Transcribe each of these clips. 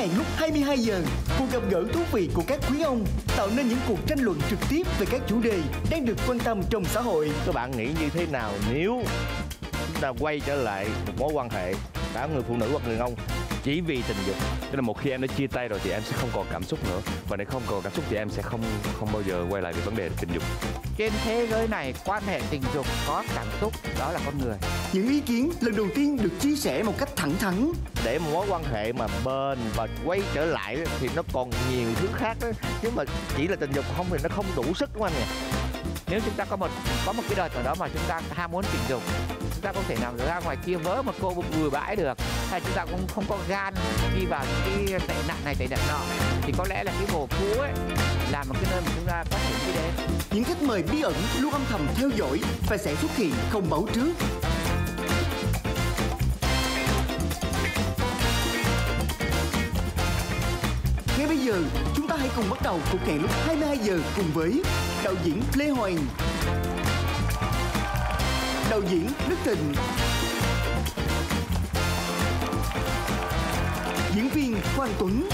hẹn lúc 22 giờ. Cuộc gặp gỡ thú vị của các quý ông tạo nên những cuộc tranh luận trực tiếp về các chủ đề đang được quan tâm trong xã hội. Các bạn nghĩ như thế nào nếu chúng ta quay trở lại một mối quan hệ cả người phụ nữ hoặc người đàn ông chỉ vì tình dục? Cho nên một khi em đã chia tay rồi thì em sẽ không còn cảm xúc nữa, và nếu không còn cảm xúc thì em sẽ không bao giờ quay lại về vấn đề tình dục. Trên thế giới này quan hệ tình dục có cảm xúc, đó là con người. Những ý kiến lần đầu tiên được chia sẻ một cách thẳng thắn. Để một mối quan hệ mà bền và quay trở lại thì nó còn nhiều thứ khác đó. Chứ mà chỉ là tình dục không thì nó không đủ sức, đúng không anh nhỉ? Nếu chúng ta có một cái đợt nào đó mà chúng ta ham muốn tình dục, chúng ta không thể nào ra ngoài kia vớ một cô bừa bãi được, hay chúng ta cũng không có gan đi vào những cái tệ nạn này tệ nạn nọ, thì có lẽ là cái bồ cũ ấy là một cái nơi mà chúng ta có thể đi đến. Những khách mời bí ẩn luôn âm thầm theo dõi và sẽ xuất hiện không báo trước. Ngay bây giờ, chúng ta hãy cùng bắt đầu cuộc hẹn lúc 22 giờ cùng với đạo diễn Lê Hoàng, đạo diễn Đức Thịnh, diễn viên Hoàng Tuấn.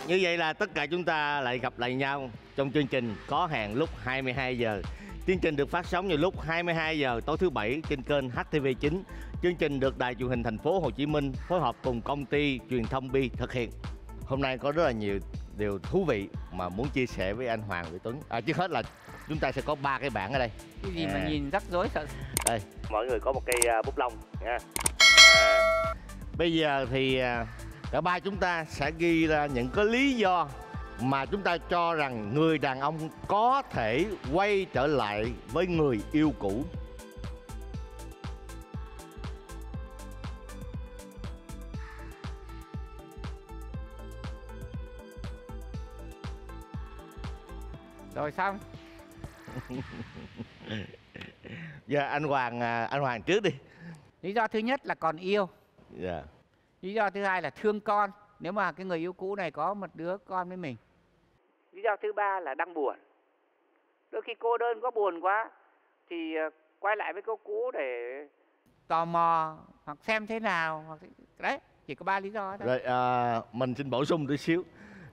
Như vậy là tất cả chúng ta lại gặp lại nhau trong chương trình Có Hẹn lúc 22 giờ. Chương trình được phát sóng vào lúc 22 giờ tối thứ Bảy trên kênh HTV9. Chương trình được Đài Truyền hình Thành phố Hồ Chí Minh phối hợp cùng công ty truyền thông Bi thực hiện. Hôm nay có rất là nhiều điều thú vị mà muốn chia sẻ với anh Hoàng, với Tuấn. Trước hết là chúng ta sẽ có 3 cái bảng ở đây. Cái gì mà nhìn rắc rối sợ. Đây, mọi người có một cây bút lông nha. Bây giờ thì cả ba chúng ta sẽ ghi ra những cái lý do mà chúng ta cho rằng người đàn ông có thể quay trở lại với người yêu cũ. Rồi xong. Giờ anh Hoàng trước đi. Lý do thứ nhất là còn yêu. Dạ. Lý do thứ hai là thương con, nếu mà cái người yêu cũ này có một đứa con với mình. Lý do thứ ba là đang buồn. Đôi khi cô đơn quá, buồn quá thì quay lại với cô cũ để tò mò hoặc xem thế nào, hoặc đấy, chỉ có 3 lý do thôi. Rồi mình xin bổ sung tí xíu.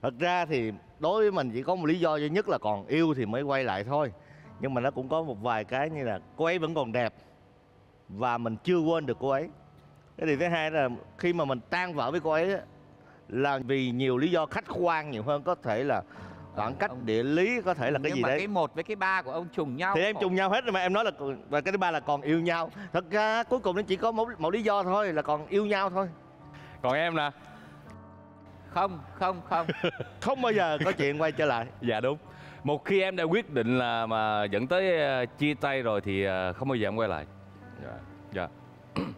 Thật ra thì đối với mình chỉ có một lý do duy nhất là còn yêu thì mới quay lại thôi. Nhưng mà nó cũng có một vài cái như là cô ấy vẫn còn đẹp và mình chưa quên được cô ấy. Cái điều thứ hai là khi mà mình tan vỡ với cô ấy là vì nhiều lý do khách quan nhiều hơn, có thể là khoảng cách địa lý, có thể là cái gì đấy. Nhưng mà cái 1 với cái 3 của ông trùng nhau. Thì em trùng nhau hết rồi mà em nói là, và cái thứ ba là còn yêu nhau. Thật ra cuối cùng nó chỉ có một lý do thôi là còn yêu nhau thôi. Còn em nè? Không. Không bao giờ có chuyện quay trở lại. Dạ đúng. Một khi em đã quyết định là mà dẫn tới chia tay rồi thì không bao giờ em quay lại. Dạ.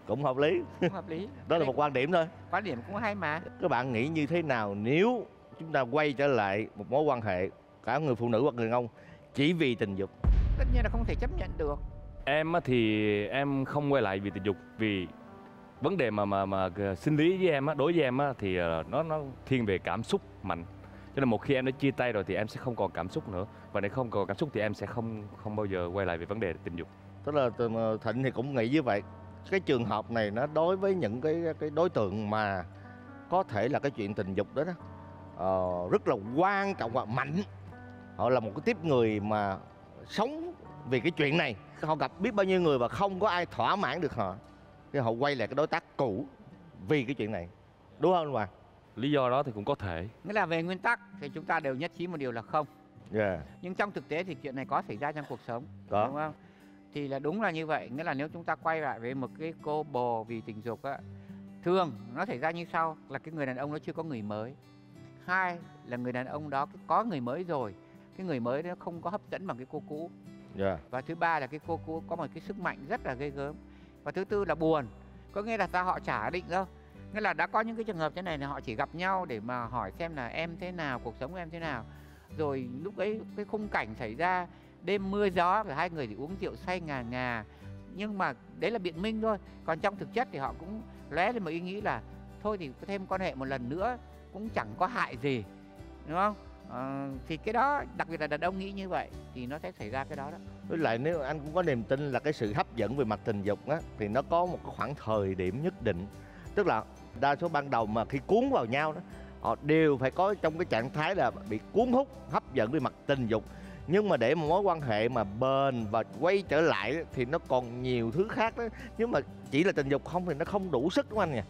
Cũng hợp lý. Cũng hợp lý. Đó là một quan điểm thôi. Quan điểm cũng hay mà. Các bạn nghĩ như thế nào nếu chúng ta quay trở lại một mối quan hệ cả người phụ nữ hoặc người đàn ông chỉ vì tình dục? Tất nhiên là không thể chấp nhận được. Em thì em không quay lại vì tình dục, vì vấn đề mà sinh lý với em đối với em thì nó thiên về cảm xúc mạnh. Cho nên một khi em đã chia tay rồi thì em sẽ không còn cảm xúc nữa, và nếu không còn cảm xúc thì em sẽ không bao giờ quay lại về vấn đề tình dục. Tức là Thịnh thì cũng nghĩ như vậy. Cái trường hợp này nó đối với những cái đối tượng mà có thể là cái chuyện tình dục đó, rất là quan trọng và mạnh. Họ là một cái tiếp người mà sống vì cái chuyện này. Họ gặp biết bao nhiêu người và không có ai thỏa mãn được họ, thì họ quay lại cái đối tác cũ vì cái chuyện này, đúng không anh Hoàng? Lý do đó thì cũng có thể. Nghĩa là về nguyên tắc thì chúng ta đều nhất trí một điều là không. Yeah. Nhưng trong thực tế thì chuyện này có xảy ra trong cuộc sống. Có. Đúng không? Thì là đúng là như vậy. Nghĩa là nếu chúng ta quay lại với một cái cô bồ vì tình dục á, thường nó xảy ra như sau: là cái người đàn ông nó chưa có người mới. Hai là người đàn ông đó có người mới rồi, cái người mới nó không có hấp dẫn bằng cái cô cũ. Yeah. Và thứ ba là cái cô cũ có một cái sức mạnh rất là ghê gớm. Và thứ tư là buồn. Có nghĩa là họ chả định đâu. Nghĩa là đã có những cái trường hợp thế này là họ chỉ gặp nhau để mà hỏi xem là em thế nào, cuộc sống của em thế nào. Rồi lúc ấy cái khung cảnh xảy ra đêm mưa gió, và hai người thì uống rượu say ngà ngà. Nhưng mà đấy là biện minh thôi. Còn trong thực chất thì họ cũng lóe lên một ý nghĩ là thôi thì thêm quan hệ một lần nữa cũng chẳng có hại gì, đúng không? Thì cái đó đặc biệt là đàn ông nghĩ như vậy thì nó sẽ xảy ra cái đó đó. Với lại nếu anh cũng có niềm tin là cái sự hấp dẫn về mặt tình dục á thì nó có một cái khoảng thời điểm nhất định. Tức là đa số ban đầu mà khi cuốn vào nhau đó, họ đều phải có trong cái trạng thái là bị cuốn hút, hấp dẫn về mặt tình dục. Nhưng mà để một mối quan hệ mà bền và quay trở lại thì nó còn nhiều thứ khác đó. Nhưng mà chỉ là tình dục không thì nó không đủ sức đúng không anh nhỉ?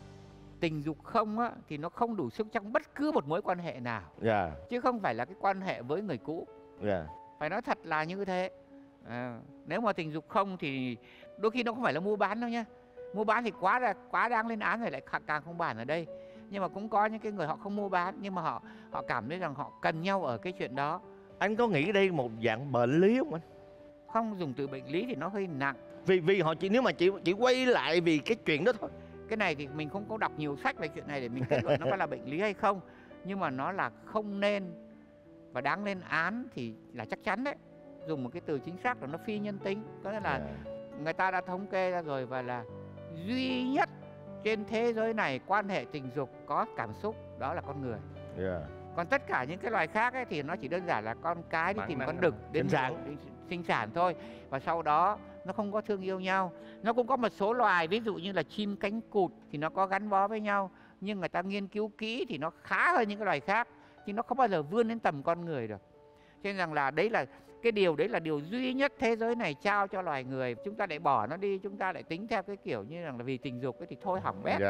Tình dục không á thì nó không đủ sức trong bất cứ một mối quan hệ nào. Dạ. Chứ không phải là cái quan hệ với người cũ. Dạ. Phải nói thật là như thế. Nếu mà tình dục không thì đôi khi nó không phải là mua bán đâu nhá. Mua bán thì quá đáng lên án rồi, lại càng không bàn ở đây. Nhưng mà cũng có những cái người họ không mua bán, nhưng mà họ cảm thấy rằng họ cần nhau ở cái chuyện đó. Anh có nghĩ đây một dạng bệnh lý không anh? Không dùng từ bệnh lý thì nó hơi nặng. Vì họ nếu mà chỉ quay lại vì cái chuyện đó thôi. Cái này thì mình không có đọc nhiều sách về chuyện này để mình kết luận nó có là bệnh lý hay không. Nhưng mà nó là không nên và đáng lên án thì là chắc chắn đấy. Dùng một cái từ chính xác là nó phi nhân tính. Có nghĩa là người ta đã thống kê ra rồi, và là duy nhất trên thế giới này quan hệ tình dục có cảm xúc đó là con người. Còn tất cả những cái loài khác ấy, thì nó chỉ đơn giản là con cái đi tìm con đực đến sinh sản thôi. Và sau đó nó không có thương yêu nhau. Nó cũng có một số loài, ví dụ như là chim cánh cụt thì nó có gắn bó với nhau. Nhưng người ta nghiên cứu kỹ thì nó khá hơn những cái loài khác, chứ nó không bao giờ vươn đến tầm con người được. Cho nên rằng là đấy là điều duy nhất thế giới này trao cho loài người. Chúng ta lại bỏ nó đi, chúng ta lại tính theo cái kiểu như rằng là vì tình dục ấy thì thôi hỏng bét.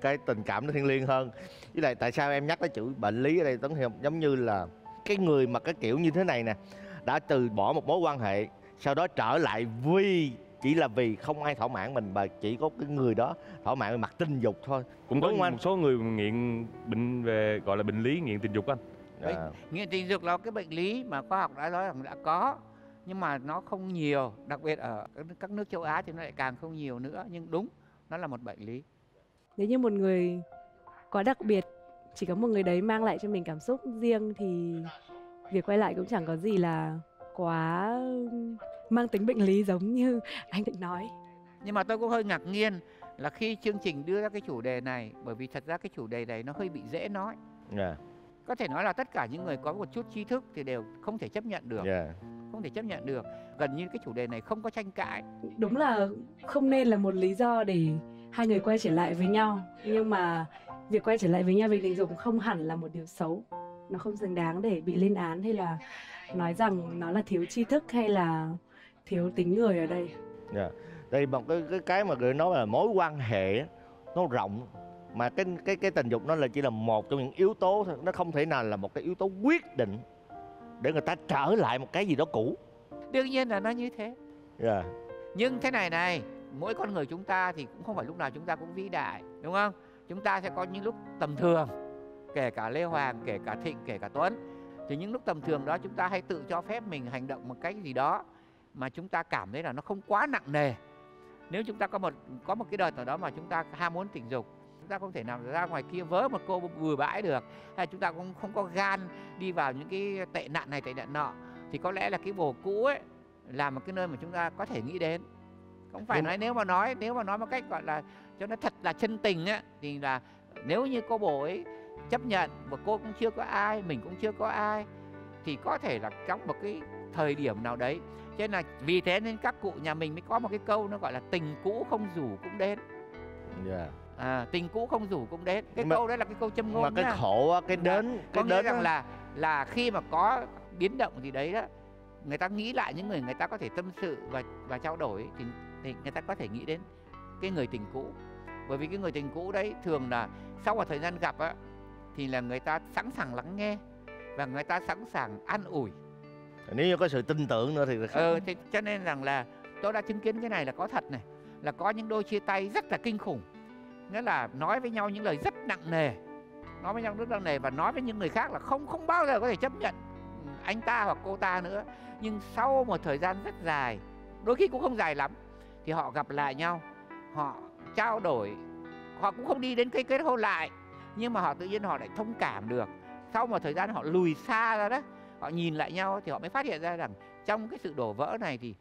Cái tình cảm nó thiêng liêng hơn. Với lại tại sao em nhắc cái chữ bệnh lý ở đây Tuấn Hiệp, giống như là cái người mà cái kiểu như thế này nè, đã từ bỏ một mối quan hệ, sau đó trở lại chỉ là vì không ai thỏa mãn mình, mà chỉ có cái người đó thỏa mãn về mặt tình dục thôi. Cũng có một số người nghiện bệnh về gọi là bệnh lý nghiện tình dục anh. Nghiện tình dục là cái bệnh lý mà khoa học đã nói rằng đã có, nhưng mà nó không nhiều, đặc biệt ở các nước châu Á thì nó lại càng không nhiều nữa. Nhưng đúng, nó là một bệnh lý. Nếu như một người quá đặc biệt, chỉ có một người đấy mang lại cho mình cảm xúc riêng, thì việc quay lại cũng chẳng có gì là quá mang tính bệnh lý giống như anh định nói. Nhưng mà tôi cũng hơi ngạc nhiên là khi chương trình đưa ra cái chủ đề này, bởi vì thật ra cái chủ đề này nó hơi bị dễ nói. Có thể nói là tất cả những người có một chút trí thức thì đều không thể chấp nhận được. Không thể chấp nhận được. Gần như cái chủ đề này không có tranh cãi. Đúng là không nên là một lý do để hai người quay trở lại với nhau. Nhưng mà việc quay trở lại với nhau vì tình dục không hẳn là một điều xấu. Nó không xứng đáng để bị lên án hay là nói rằng nó là thiếu tri thức hay là thiếu tính người ở đây. Đây một cái mà người nói là mối quan hệ nó rộng, mà cái tình dục nó là chỉ là một trong những yếu tố thôi, nó không thể nào là một cái yếu tố quyết định để người ta trở lại một cái gì đó cũ. Đương nhiên là nó như thế. Nhưng thế này, mỗi con người chúng ta thì cũng không phải lúc nào chúng ta cũng vĩ đại, đúng không? Chúng ta sẽ có những lúc tầm thường, kể cả Lê Hoàng, kể cả Thịnh, kể cả Tuấn. Thì những lúc tầm thường đó chúng ta hay tự cho phép mình hành động một cách gì đó mà chúng ta cảm thấy là nó không quá nặng nề. Nếu chúng ta có một cái đợt nào đó mà chúng ta ham muốn tình dục, chúng ta không thể nào ra ngoài kia vớ một cô bừa bãi được, hay chúng ta cũng không có gan đi vào những cái tệ nạn này tệ nạn nọ, thì có lẽ là cái bồ cũ ấy là một cái nơi mà chúng ta có thể nghĩ đến. Không phải nói nếu mà nói một cách gọi là cho nó thật là chân tình á, thì là nếu như cô bồ ấy chấp nhận và cô cũng chưa có ai, mình cũng chưa có ai, thì có thể là trong một cái thời điểm nào đấy. Cho nên là vì thế nên các cụ nhà mình mới có một cái câu nó gọi là tình cũ không rủ cũng đến. Tình cũ không rủ cũng đến. Cái câu đấy là cái câu châm ngôn. Mà cái khổ cái đến có nghĩa rằng là khi mà có biến động gì đấy đó, người ta nghĩ lại những người người ta có thể tâm sự và trao đổi, thì người ta có thể nghĩ đến cái người tình cũ. Bởi vì cái người tình cũ đấy thường là sau một thời gian gặp á, thì là người ta sẵn sàng lắng nghe và người ta sẵn sàng an ủi. Nếu như có sự tin tưởng nữa thì thì cho nên rằng là tôi đã chứng kiến cái này là có thật này, là có những đôi chia tay rất là kinh khủng, nghĩa là nói với nhau những lời rất nặng nề, và nói với những người khác là không bao giờ có thể chấp nhận anh ta hoặc cô ta nữa. Nhưng sau một thời gian rất dài, đôi khi cũng không dài lắm, thì họ gặp lại nhau, họ trao đổi, họ cũng không đi đến cái kết hôn lại, nhưng mà họ tự nhiên họ lại thông cảm được. Sau một thời gian họ lùi xa ra đó, họ nhìn lại nhau thì họ mới phát hiện ra rằng trong cái sự đổ vỡ này thì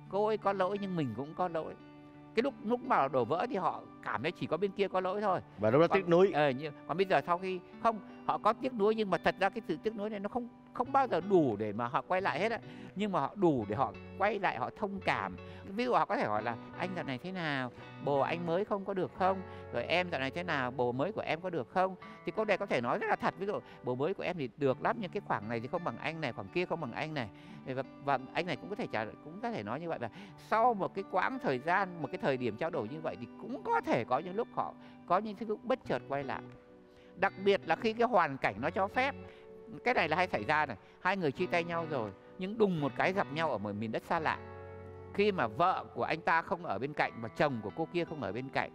cô ấy có lỗi nhưng mình cũng có lỗi. Cái lúc mà đổ vỡ thì họ cảm thấy chỉ có bên kia có lỗi thôi. Và lúc đó tiếc nuối. Còn bây giờ sau khi không, họ có tiếc nuối, nhưng mà thật ra cái sự tiếc nuối này nó không bao giờ đủ để mà họ quay lại hết á. Nhưng mà họ đủ để họ quay lại, họ thông cảm. Ví dụ họ có thể hỏi là anh dạo này thế nào, bồ anh mới không có được không, rồi em dạo này thế nào, bồ mới của em có được không. Thì câu này có thể nói rất là thật, ví dụ bồ mới của em thì được lắm, nhưng cái khoảng này thì không bằng anh này, khoảng kia không bằng anh này. Và anh này cũng có thể nói như vậy. Và sau một cái quãng thời gian, một cái thời điểm trao đổi như vậy thì cũng có thể có những lúc họ có những lúc bất chợt quay lại. Đặc biệt là khi cái hoàn cảnh nó cho phép. Cái này là hay xảy ra này, hai người chia tay nhau rồi nhưng đùng một cái gặp nhau ở một miền đất xa lạ. Khi mà vợ của anh ta không ở bên cạnh và chồng của cô kia không ở bên cạnh,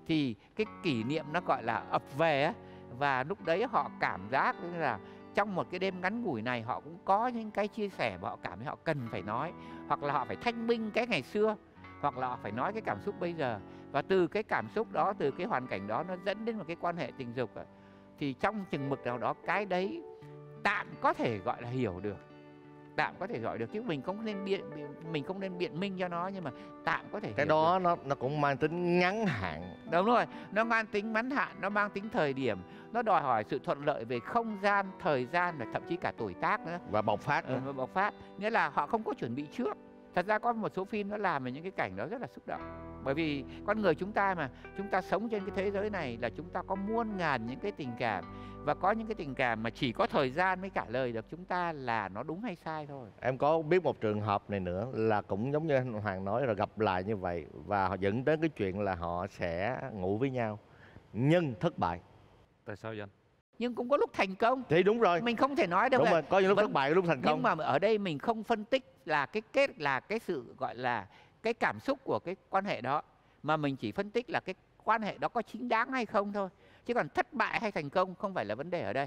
thì cái kỷ niệm nó gọi là ập về á. Và lúc đấy họ cảm giác là trong một cái đêm ngắn ngủi này họ cũng có những cái chia sẻ mà họ cảm thấy họ cần phải nói, hoặc là họ phải thanh minh cái ngày xưa, hoặc là họ phải nói cái cảm xúc bây giờ. Và từ cái cảm xúc đó, từ cái hoàn cảnh đó, nó dẫn đến một cái quan hệ tình dục. Thì trong chừng mực nào đó cái đấy tạm có thể gọi là hiểu được, tạm có thể gọi được, chứ mình không nên biện minh cho nó, nhưng mà tạm có thể cái hiểu đó được. nó cũng mang tính ngắn hạn. Đúng rồi, nó mang tính ngắn hạn, nó mang tính thời điểm, nó đòi hỏi sự thuận lợi về không gian, thời gian và thậm chí cả tuổi tác nữa. Và bộc phát nữa. Và bộc phát, nghĩa là họ không có chuẩn bị trước. Thật ra có một số phim nó làm về những cái cảnh đó rất là xúc động. Bởi vì con người chúng ta mà, chúng ta sống trên cái thế giới này là chúng ta có muôn ngàn những cái tình cảm. Và có những cái tình cảm mà chỉ có thời gian mới trả lời được chúng ta là nó đúng hay sai thôi. Em có biết một trường hợp này nữa là cũng giống như anh Hoàng nói, là gặp lại như vậy và họ dẫn đến cái chuyện là họ sẽ ngủ với nhau nhưng thất bại. Tại sao vậy anh? Nhưng cũng có lúc thành công. Thì đúng rồi. Mình không thể nói được. Đúng rồi, có những lúc thất bại, có lúc thành công. Nhưng mà ở đây mình không phân tích là cái kết là cái sự gọi là cái cảm xúc của cái quan hệ đó, mà mình chỉ phân tích là cái quan hệ đó có chính đáng hay không thôi. Chứ còn thất bại hay thành công không phải là vấn đề ở đây.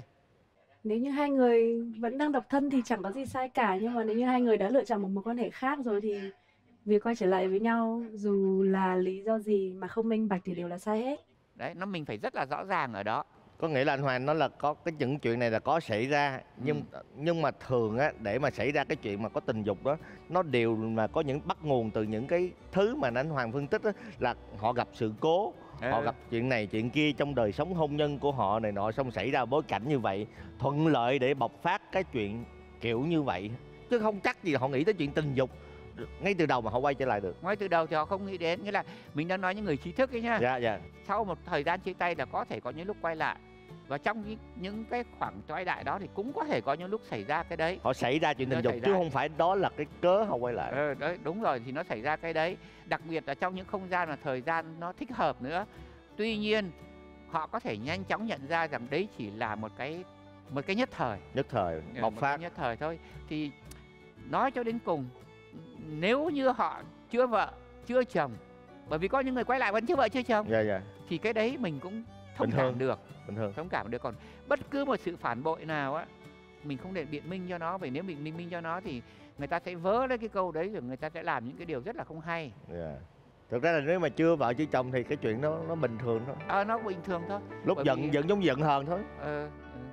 Nếu như hai người vẫn đang độc thân thì chẳng có gì sai cả, nhưng mà nếu như hai người đã lựa chọn một mối quan hệ khác rồi thì việc quay trở lại với nhau dù là lý do gì mà không minh bạch thì đều là sai hết. Đấy, mình phải rất là rõ ràng ở đó. Có nghĩa là anh Hoàng nói là có cái những chuyện này là có xảy ra, nhưng mà thường á, để mà xảy ra cái chuyện mà có tình dục đó, nó đều mà có những bắt nguồn từ những cái thứ mà anh Hoàng phân tích đó, là họ gặp sự cố, họ gặp chuyện này chuyện kia trong đời sống hôn nhân của họ này nọ, xong xảy ra bối cảnh như vậy thuận lợi để bộc phát cái chuyện kiểu như vậy, chứ không chắc gì họ nghĩ tới chuyện tình dục ngay từ đầu mà họ quay trở lại được. Ngay từ đầu thì họ không nghĩ đến, nghĩa là mình đang nói những người trí thức ấy nhá. Dạ. Sau một thời gian chia tay là có thể có những lúc quay lại. Và trong những cái khoảng quay lại đó thì cũng có thể có những lúc xảy ra cái đấy. Họ xảy ra chuyện tình dục chứ không phải đó là cái cớ họ quay lại. Đấy, đúng rồi, thì nó xảy ra cái đấy. Đặc biệt là trong những không gian và thời gian nó thích hợp nữa. Tuy nhiên họ có thể nhanh chóng nhận ra rằng đấy chỉ là một cái nhất thời. Nhất thời, bộc phát. Nhất thời thôi. Thì nói cho đến cùng, nếu như họ chưa vợ, chưa chồng, bởi vì có những người quay lại vẫn chưa vợ, chưa chồng, Dạ. thì cái đấy mình cũng thông cảm được. Bình thường. Thông cảm được. Còn bất cứ một sự phản bội nào á, mình không để biện minh cho nó. Vì nếu mình biện minh cho nó thì người ta sẽ vớ lấy cái câu đấy, rồi người ta sẽ làm những cái điều rất là không hay. Thực ra là nếu mà chưa vợ chưa chồng thì cái chuyện nó bình thường thôi. Nó bình thường thôi. Lúc Bởi giận vì... giận giống giận hờn thôi.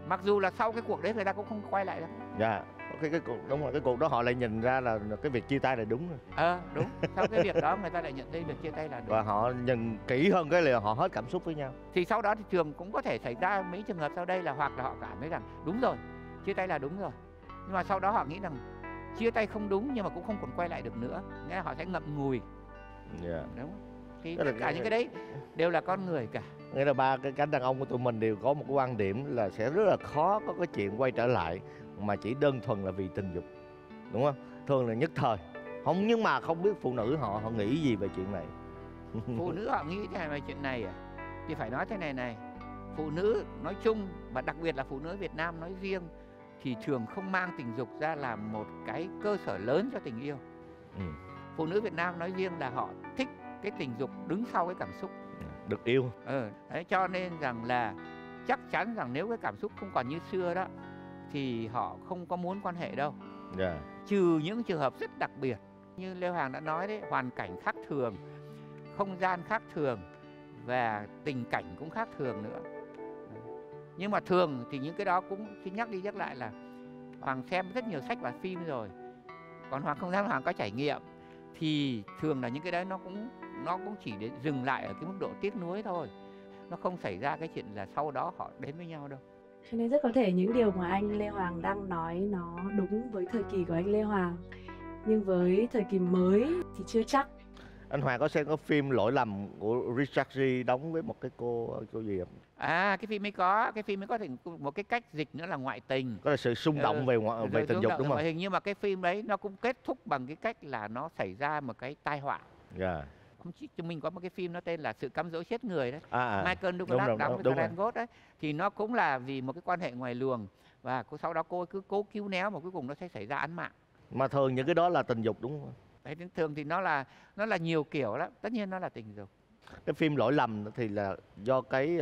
Mặc dù là sau cái cuộc đấy người ta cũng không quay lại đâu. Dạ. Cái cuộc, đúng rồi, cái cuộc đó họ lại nhìn ra là cái việc chia tay là đúng rồi. Đúng. Sau cái việc đó người ta lại nhận thấy việc chia tay là đúng. Và họ nhìn kỹ hơn cái là họ hết cảm xúc với nhau. Thì sau đó thì thường cũng có thể xảy ra mấy trường hợp sau đây là hoặc là họ cảm thấy rằng đúng rồi, chia tay là đúng rồi. Nhưng mà sau đó họ nghĩ rằng chia tay không đúng nhưng mà cũng không còn quay lại được nữa. Nghĩa là họ sẽ ngậm ngùi. Đúng. Thì tất cả những cái đấy đều là con người cả. Nghĩa là ba cái cánh đàn ông của tụi mình đều có một cái quan điểm là sẽ rất là khó có cái chuyện quay trở lại mà chỉ đơn thuần là vì tình dục, đúng không? Thường là nhất thời. Không, nhưng mà không biết phụ nữ họ nghĩ gì về chuyện này. Phụ nữ họ nghĩ thế này về chuyện này thì phải nói thế này. Phụ nữ nói chung và đặc biệt là phụ nữ Việt Nam nói riêng thì thường không mang tình dục ra làm một cái cơ sở lớn cho tình yêu. Phụ nữ Việt Nam nói riêng là họ thích cái tình dục đứng sau cái cảm xúc, được yêu. Đấy, cho nên rằng là chắc chắn rằng nếu cái cảm xúc không còn như xưa đó thì họ không có muốn quan hệ đâu. Trừ những trường hợp rất đặc biệt như Lê Hoàng đã nói đấy, hoàn cảnh khác thường, không gian khác thường và tình cảnh cũng khác thường nữa. Nhưng mà thường thì những cái đó cũng nhắc đi nhắc lại là Hoàng xem rất nhiều sách và phim rồi, còn Hoàng không dám Hoàng có trải nghiệm, thì thường là những cái đấy nó cũng chỉ để dừng lại ở cái mức độ tiếc nuối thôi. Nó không xảy ra cái chuyện là sau đó họ đến với nhau đâu. Cho nên rất có thể những điều mà anh Lê Hoàng đang nói nó đúng với thời kỳ của anh Lê Hoàng, nhưng với thời kỳ mới thì chưa chắc. Anh Hoàng có xem có phim Lỗi Lầm của Richard Gere đóng với một cái cô gì không? Cái phim ấy có thể một cái cách dịch nữa là ngoại tình. Có là sự xung động về tình dục đúng không? Nhưng mà cái phim đấy nó cũng kết thúc bằng cái cách là nó xảy ra một cái tai họa. Dạ. Không chỉ chúng mình có một cái phim nó tên là Sự cám dỗ chết người đấy. Michael Đúng Douglas rồi, đóng với đúng Karen Gott đấy. Thì nó cũng là vì một cái quan hệ ngoài luồng, và sau đó cô cứ cố cứu néo mà cuối cùng nó sẽ xảy ra án mạng. Mà thường những cái đó là tình dục đúng không? Đấy, thường thì nó là nhiều kiểu lắm, tất nhiên nó là tình dục. Cái phim Lỗi Lầm thì là do cái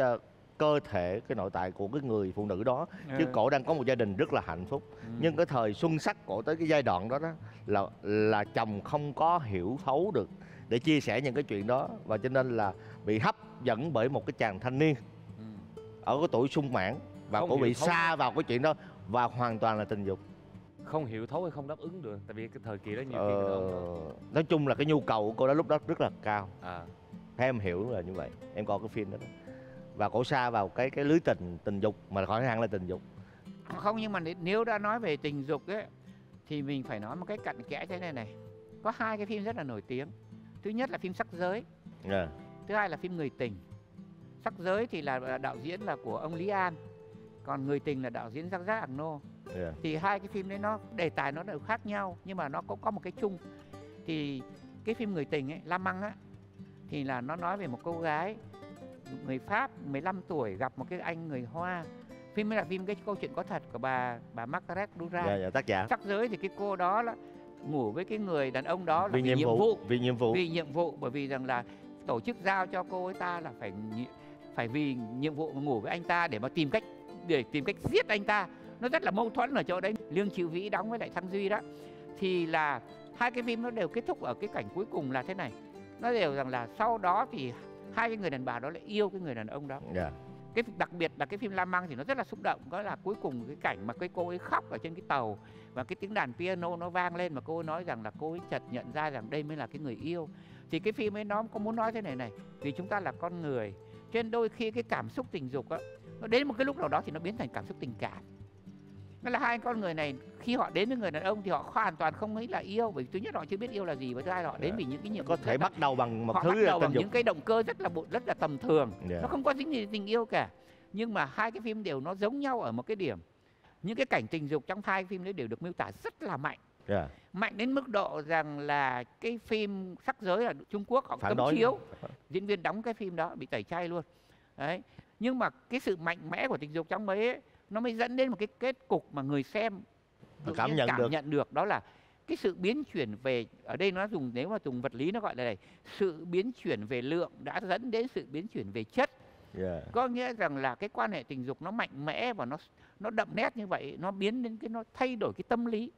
cơ thể, cái nội tại của cái người phụ nữ đó, chứ cổ đang có một gia đình rất là hạnh phúc. Nhưng cái thời xuân sắc cổ tới cái giai đoạn đó là chồng không có hiểu thấu được để chia sẻ những cái chuyện đó, và cho nên là bị hấp dẫn bởi một cái chàng thanh niên ở cái tuổi sung mãn, và cổ bị sa vào cái chuyện đó và hoàn toàn là tình dục. Không hiểu thấu hay không đáp ứng được, tại vì cái thời kỳ đó nhiều khi nói chung là cái nhu cầu của cô đó lúc đó rất là cao. Theo em hiểu là như vậy, em coi cái phim đó, và cổ sa vào cái lưới tình dục mà khỏi hẳn là tình dục. Không, nhưng mà nếu đã nói về tình dục ấy thì mình phải nói một cái cặn kẽ thế này này. Có hai cái phim rất là nổi tiếng. Thứ nhất là phim Sắc Giới. Thứ hai là phim Người Tình. Sắc Giới thì là đạo diễn là của ông Lý An, còn Người Tình là đạo diễn Jacques Arnaud. Thì hai cái phim đấy nó đề tài nó đều khác nhau, nhưng mà nó cũng có một cái chung. Thì cái phim Người Tình ấy, La Măng á, thì là nó nói về một cô gái người Pháp 15 tuổi gặp một cái anh người Hoa. Phim ấy là phim cái câu chuyện có thật của bà Margaret Duras. Tác giả. Sắc Giới thì cái cô đó là ngủ với cái người đàn ông đó là vì nhiệm vụ, bởi vì rằng là tổ chức giao cho cô ấy ta là phải vì nhiệm vụ mà ngủ với anh ta để mà tìm cách giết anh ta. Nó rất là mâu thuẫn ở chỗ đấy. Lương Triệu Vĩ đóng với lại Thăng Duy đó, thì là hai cái phim nó đều kết thúc ở cái cảnh cuối cùng là thế này. Nó đều rằng là sau đó thì hai cái người đàn bà đó lại yêu cái người đàn ông đó. Cái đặc biệt là cái phim La Măng thì nó rất là xúc động, đó là cuối cùng cái cảnh mà cái cô ấy khóc ở trên cái tàu và cái tiếng đàn piano nó vang lên, mà cô ấy nói rằng là cô ấy chợt nhận ra rằng đây mới là cái người yêu. Thì cái phim ấy nó có muốn nói thế này này, vì chúng ta là con người, cho nên đôi khi cái cảm xúc tình dục á, nó đến một cái lúc nào đó thì nó biến thành cảm xúc tình cảm. Nên là hai con người này khi họ đến với người đàn ông thì họ hoàn toàn không nghĩ là yêu, bởi vì thứ nhất họ chưa biết yêu là gì, và thứ hai là họ đến vì những cái nhiệm vụ có thể bắt đầu bằng một thứ bắt đầu bằng tình dục, những cái động cơ rất là tầm thường. Nó không có dính gì tình yêu cả. Nhưng mà hai cái phim đều nó giống nhau ở một cái điểm, những cái cảnh tình dục trong hai phim đấy đều được miêu tả rất là mạnh. Mạnh đến mức độ rằng là cái phim Sắc Giới là Trung Quốc họ cấm chiếu, diễn viên đóng cái phim đó bị tẩy chay luôn đấy. Nhưng mà cái sự mạnh mẽ của tình dục trong ấy nó mới dẫn đến một cái kết cục mà người xem cảm nhận được, đó là cái sự biến chuyển về, ở đây nó dùng, nếu mà dùng vật lý nó gọi là này, sự biến chuyển về lượng đã dẫn đến sự biến chuyển về chất. Có nghĩa rằng là cái quan hệ tình dục nó mạnh mẽ và nó đậm nét như vậy, nó biến đến nó thay đổi cái tâm lý,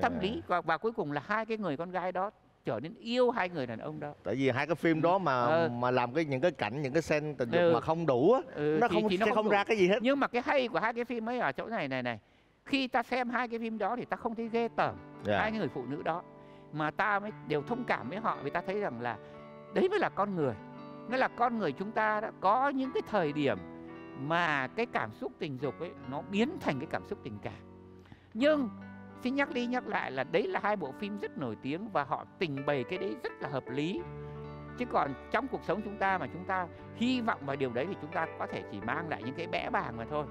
tâm lý, và cuối cùng là hai cái người con gái đó trở nên yêu hai người đàn ông đó. Tại vì hai cái phim đó mà làm những cái cảnh, những cái scene tình dục mà không đủ á, nó không ra cái gì hết. Nhưng mà cái hay của hai cái phim ấy ở chỗ này, khi ta xem hai cái phim đó thì ta không thấy ghê tởm hai người phụ nữ đó, mà ta mới đều thông cảm với họ, vì ta thấy rằng là đấy mới là con người. Nghĩa là con người chúng ta đã có những cái thời điểm mà cái cảm xúc tình dục ấy nó biến thành cái cảm xúc tình cảm. Nhưng xin nhắc đi nhắc lại là đấy là hai bộ phim rất nổi tiếng và họ trình bày cái đấy rất là hợp lý. Chứ còn trong cuộc sống chúng ta mà chúng ta hy vọng vào điều đấy thì chúng ta có thể chỉ mang lại những cái bẽ bàng mà thôi,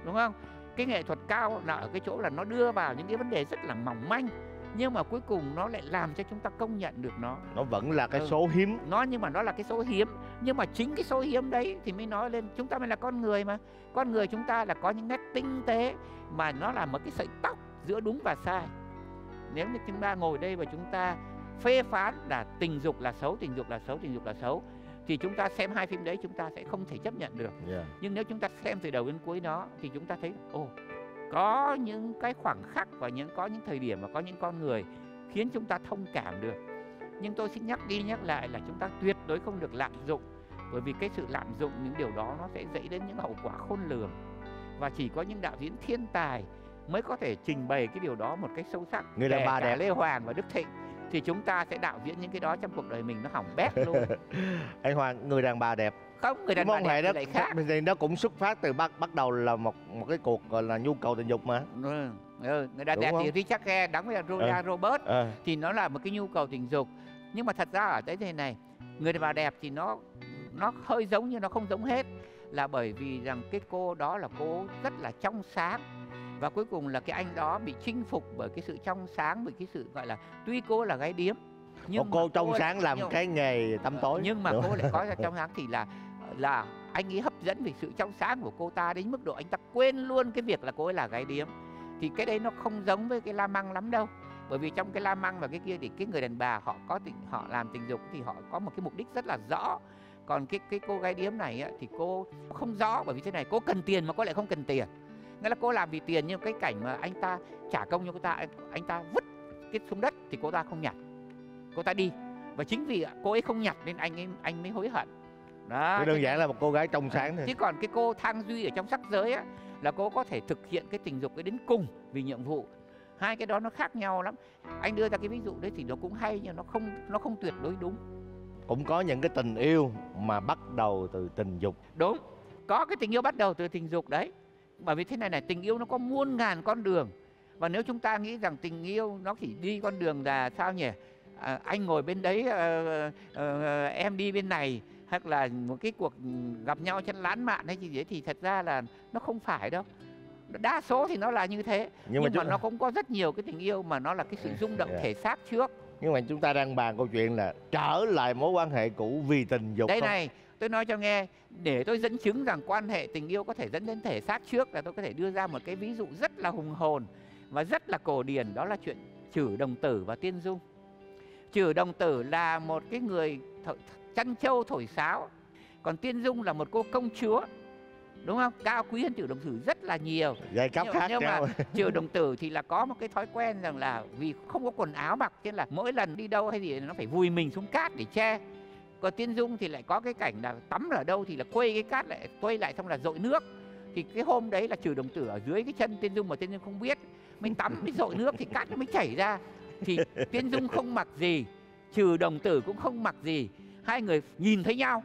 đúng không? Cái nghệ thuật cao là ở cái chỗ là nó đưa vào những cái vấn đề rất là mỏng manh, nhưng mà cuối cùng nó lại làm cho chúng ta công nhận được nó. Nó vẫn là cái số hiếm. Nhưng mà nó là cái số hiếm. Nhưng mà chính cái số hiếm đấy thì mới nói lên chúng ta mới là con người mà. Con người chúng ta là có những nét tinh tế, mà nó là một cái sợi tóc giữa đúng và sai. Nếu như chúng ta ngồi đây và chúng ta phê phán là tình dục là xấu, tình dục là xấu, tình dục là xấu, thì chúng ta xem hai phim đấy chúng ta sẽ không thể chấp nhận được. Nhưng nếu chúng ta xem từ đầu đến cuối nó thì chúng ta thấy có những cái khoảng khắc và có những thời điểm mà có những con người khiến chúng ta thông cảm được. Nhưng tôi xin nhắc đi nhắc lại là chúng ta tuyệt đối không được lạm dụng, bởi vì cái sự lạm dụng những điều đó nó sẽ dẫn đến những hậu quả khôn lường, và chỉ có những đạo diễn thiên tài mới có thể trình bày cái điều đó một cách sâu sắc. Người đàn bà đẹp Lê Hoàng và Đức Thịnh thì chúng ta sẽ đạo diễn những cái đó trong cuộc đời mình nó hỏng bét luôn. Anh Hoàng, người đàn bà đẹp, Không, người đàn cái bà mối quan hệ đẹp đó thì lại khác. thì nó cũng xuất phát từ bắt đầu là một cái cuộc gọi là nhu cầu tình dục mà. Người đàn Đúng đẹp không? thì Richard Gere đóng với Julia Roberts thì nó là một cái nhu cầu tình dục. Nhưng mà thật ra ở đây này, người đàn bà đẹp thì nó hơi giống nhưng nó không giống hết, là bởi vì rằng cái cô đó là cô rất là trong sáng, và cuối cùng là cái anh đó bị chinh phục bởi cái sự trong sáng, bởi cái sự gọi là tuy cô là gái điếm nhưng một cô trong ấy, sáng làm cái nghề tăm tối, nhưng mà đúng. cô lại có ra trong sáng thì là anh ấy hấp dẫn vì sự trong sáng của cô ta đến mức độ anh ta quên luôn cái việc là cô ấy là gái điếm. Thì cái đấy nó không giống với cái La Măng lắm đâu, bởi vì trong cái La Măng và cái kia thì cái người đàn bà họ làm tình dục thì họ có một cái mục đích rất là rõ. Còn cái cô gái điếm này á, thì cô không rõ, bởi vì thế này, cô cần tiền mà cô lại không cần tiền. Nghĩa là cô làm vì tiền, nhưng cái cảnh mà anh ta trả công cho cô ta, anh ta vứt cái xuống đất thì cô ta không nhặt, cô ta đi. Và chính vì cô ấy không nhặt nên anh mới hối hận. Đó, Cái đơn giản là một cô gái trong sáng thôi. Chứ còn cái cô Thang Duy ở trong Sắc Giới á, là cô có thể thực hiện cái tình dục ấy đến cùng vì nhiệm vụ. Hai cái đó nó khác nhau lắm. Anh đưa ra cái ví dụ đấy thì nó cũng hay, nhưng nó không tuyệt đối đúng. Cũng có những cái tình yêu mà bắt đầu từ tình dục. Đúng, có cái tình yêu bắt đầu từ tình dục đấy. Bởi vì thế này tình yêu nó có muôn ngàn con đường. Và nếu chúng ta nghĩ rằng tình yêu nó chỉ đi con đường là sao nhỉ? Anh ngồi bên đấy, em đi bên này, hoặc là một cái cuộc gặp nhau trên lãng mạn hay gì đấy, thì thật ra là nó không phải đâu. Đa số thì nó là như thế, nhưng mà nó cũng có rất nhiều cái tình yêu mà nó là cái sự rung động thể xác trước. Nhưng mà chúng ta đang bàn câu chuyện là trở lại mối quan hệ cũ vì tình dục. Đây này, tôi nói cho nghe, để tôi dẫn chứng rằng quan hệ tình yêu có thể dẫn đến thể xác trước, là tôi có thể đưa ra một cái ví dụ rất là hùng hồn và rất là cổ điển, đó là chuyện Trử Đồng Tử và Tiên Dung. Trử Đồng Tử là một cái người chăn trâu thổi sáo, còn Tiên Dung là một cô công chúa, đúng không? Cao quý hơn Trử Đồng Tử rất là nhiều. Giai cấp khác nhưng nhau. mà Trử Đồng Tử thì là có một cái thói quen rằng là vì không có quần áo mặc, cho nên là mỗi lần đi đâu hay gì nó phải vùi mình xuống cát để che. Còn Tiên Dung thì lại có cái cảnh là tắm ở đâu thì là quây cái cát lại, quây lại xong là dội nước. Thì cái hôm đấy là Trử Đồng Tử ở dưới cái chân Tiên Dung mà Tiên Dung không biết, mình tắm mới dội nước thì cát nó mới chảy ra. Thì Tiên Dung không mặc gì, Trử Đồng Tử cũng không mặc gì, hai người nhìn thấy nhau.